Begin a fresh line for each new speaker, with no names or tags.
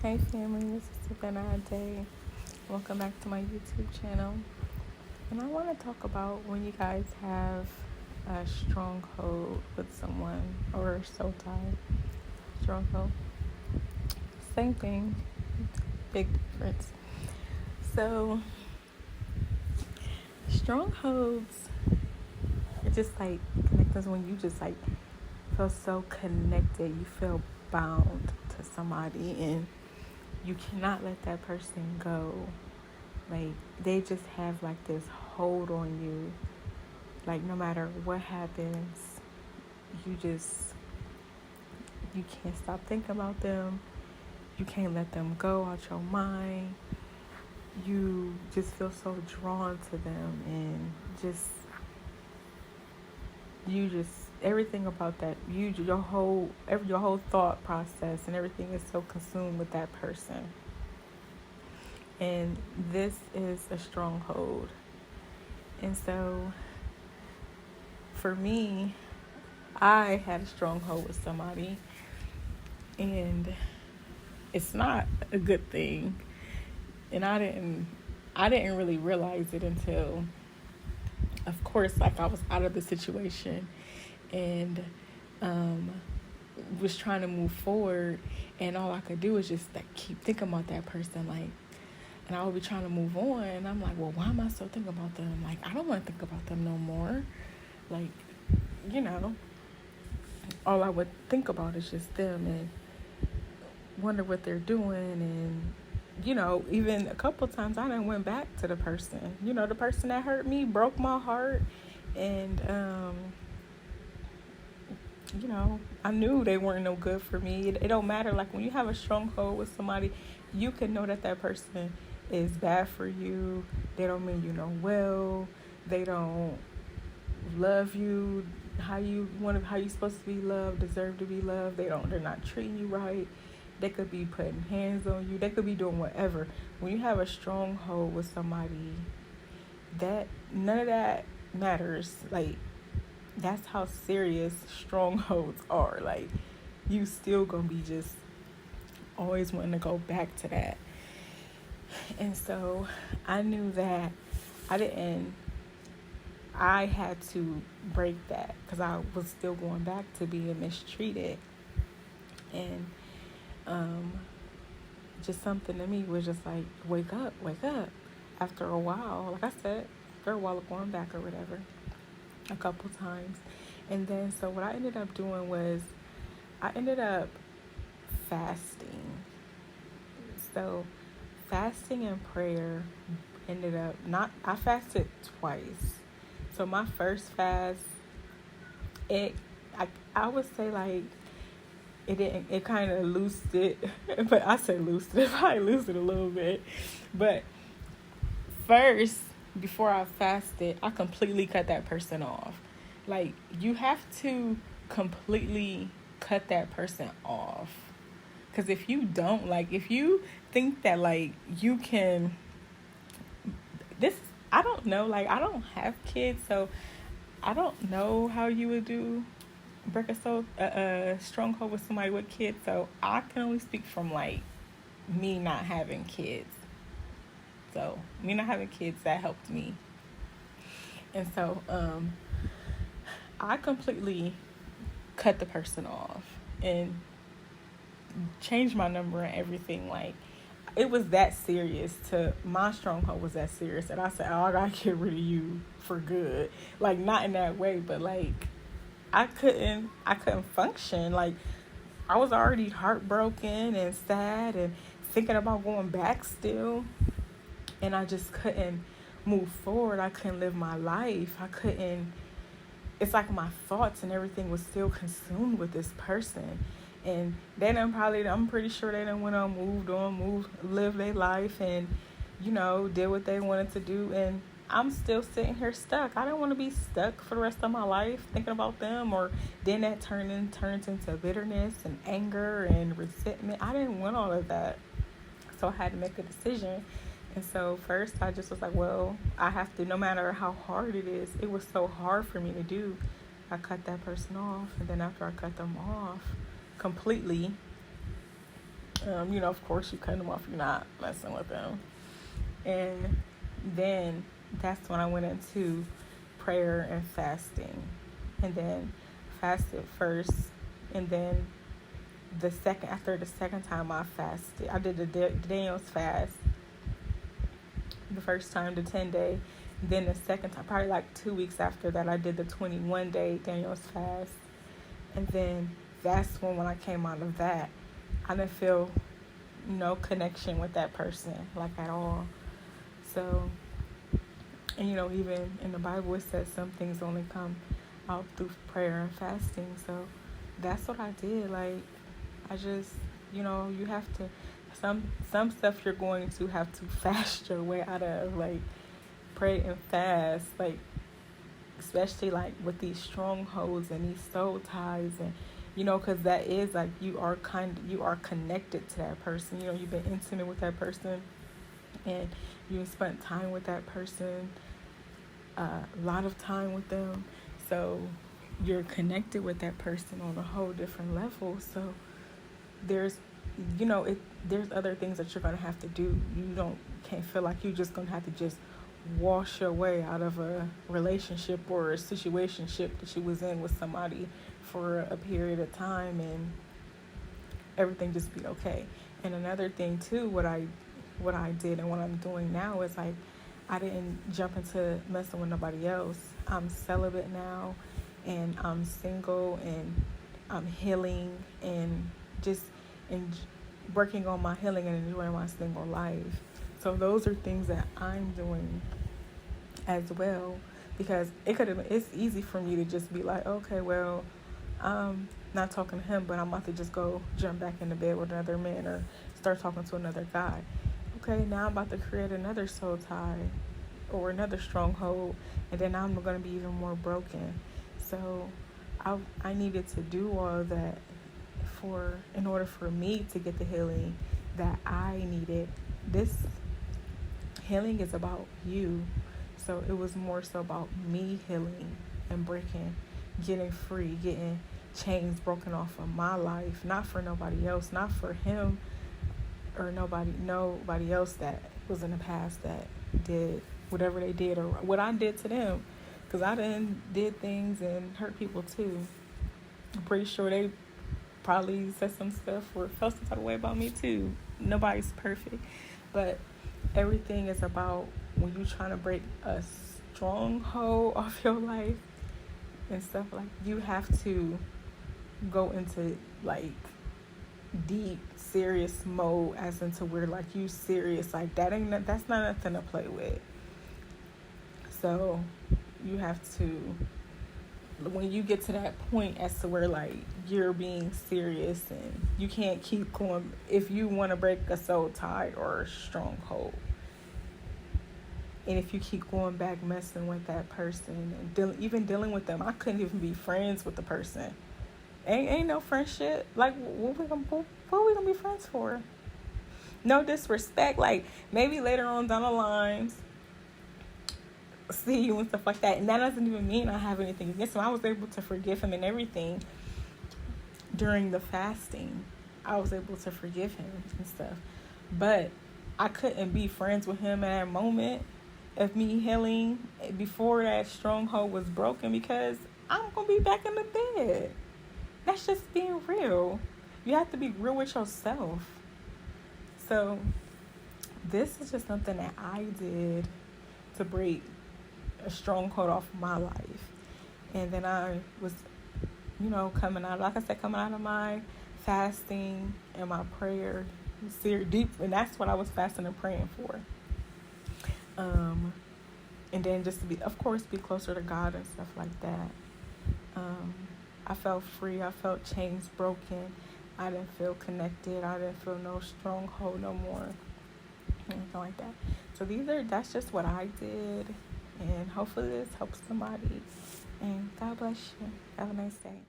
Hey family, this is Savannah Day. Welcome back to my YouTube channel. And I want to talk about when you guys have a stronghold with someone or soul tie. Stronghold. Same thing, big difference. So, strongholds are just like connectors when you just like feel so connected. You feel bound to somebody and you cannot let that person go. Like, they just have like this hold on you. Like, no matter what happens, you can't stop thinking about them. You can't let them go out your mind. You just feel so drawn to them, and everything about that, your whole thought process and everything is so consumed with that person. And this is a stronghold. And so for me, I had a stronghold with somebody, and it's not a good thing. And I didn't really realize it until, of course, like, I was out of the situation and was trying to move forward, and all I could do was just like keep thinking about that person, like, and I would be trying to move on, and I'm like, well, why am I still thinking about them? Like, I don't want to think about them no more. Like, all I would think about is just them and wonder what they're doing. And even a couple times I done went back to the person, the person that hurt me, broke my heart. And I knew they weren't no good for me. It don't matter. Like, when you have a stronghold with somebody, you can know that person is bad for you. They don't mean you no well. They don't love you how you supposed to be loved, deserve to be loved. They're not treating you right. They could be putting hands on you. They could be doing whatever. When you have a stronghold with somebody, that none of that matters. Like, that's how serious strongholds are. Like, you still gonna be just always wanting to go back to that. And so I knew that I had to break that, because I was still going back to being mistreated. And just something to me was just like, wake up. After a while, like I said, after a while of going back or whatever, a couple times. And then, so what I ended up doing was I ended up fasting. So fasting and prayer I fasted twice. So my first fast, I would say, like, it kind of loosed it, but I say loosed it, I loosed it a little bit. But first, before I fasted, I completely cut that person off. Like, you have to completely cut that person off. Because if you don't, like, if you think that, like, you can, I don't know, like, I don't have kids, so I don't know how you would break a stronghold with somebody with kids. So I can only speak from, like, me not having kids. So me not having kids, that helped me. And so I completely cut the person off and changed my number and everything. Like, it was that serious. My stronghold was that serious, and I said, oh, I gotta get rid of you for good. Like, not in that way, but like, I couldn't function. Like, I was already heartbroken and sad and thinking about going back still, and I just couldn't move forward. I couldn't live my life. It's like my thoughts and everything was still consumed with this person. And I'm pretty sure they done went on, lived their life, and, did what they wanted to do. And I'm still sitting here stuck. I don't want to be stuck for the rest of my life thinking about them, or then that turns into bitterness and anger and resentment. I didn't want all of that. So I had to make a decision. And so first I just was like, well, I have to, no matter how hard it is. It was so hard for me to do. I cut that person off. And then after I cut them off completely, Of course, you cut them off. You're not messing with them. And then that's when I went into prayer and fasting. And then fasted first. And then after the second time I fasted, I did the Daniel's fast. The first time, the 10-day. Then the second time, probably like 2 weeks after that, I did the 21-day Daniel's fast. And then that's when I came out of that, I didn't feel no connection with that person, like at all. So, and even in the Bible, it says some things only come out through prayer and fasting. So that's what I did. Like, I just, you have to, some stuff you're going to have to fast your way out of, like pray and fast, like especially like with these strongholds and these soul ties, and because that is like you are connected to that person. You've been intimate with that person, and you've spent time with that person, a lot of time with them. So you're connected with that person on a whole different level. So there's there's other things that you're gonna have to do. Can't feel like you're just gonna have to just wash your way out of a relationship or a situationship that you was in with somebody for a period of time and everything just be okay. And another thing too, what I did and what I'm doing now is like I didn't jump into messing with nobody else. I'm celibate now, and I'm single, and I'm healing and just working on my healing and enjoying my single life. So those are things that I'm doing as well, because it's easy for me to just be like, okay, well, I'm not talking to him, but I'm about to just go jump back into bed with another man or start talking to another guy. Okay, now I'm about to create another soul tie or another stronghold, and then I'm going to be even more broken. So I needed to do all of that in order for me to get the healing that I needed. This healing is about you. So it was more so about me healing and breaking, getting free, getting chains broken off of my life, not for nobody else, not for him or nobody else that was in the past that did whatever they did or what I did to them, because I did things and hurt people too. I'm pretty sure they probably said some stuff or felt some type of way about me too. Nobody's perfect, but everything is about when you're trying to break a stronghold off your life and stuff, like you have to go into like deep serious mode, as into where like you serious, like that's not nothing to play with. So you have to, when you get to that point as to where like you're being serious and you can't keep going, if you want to break a soul tie or a stronghold, and if you keep going back messing with that person and even dealing with them, I couldn't even be friends with the person. Ain't no friendship. Like what we gonna be friends for? No disrespect. Like maybe later on down the line, see you and stuff like that, and that doesn't even mean I have anything against him. I was able to forgive him and everything during the fasting. I was able to forgive him and stuff, but I couldn't be friends with him at that moment of me healing before that stronghold was broken, because I'm gonna be back in the bed. That's just being real. You have to be real with yourself. So this is just something that I did to break a stronghold off my life. And then I was, coming out of my fasting and my prayer, deep, and that's what I was fasting and praying for. And then just to be closer to God and stuff like that. I felt free. I felt chains broken. I didn't feel connected. I didn't feel no stronghold no more. Anything like that. So that's just what I did. And hopefully this helps somebody. And God bless you. Have a nice day.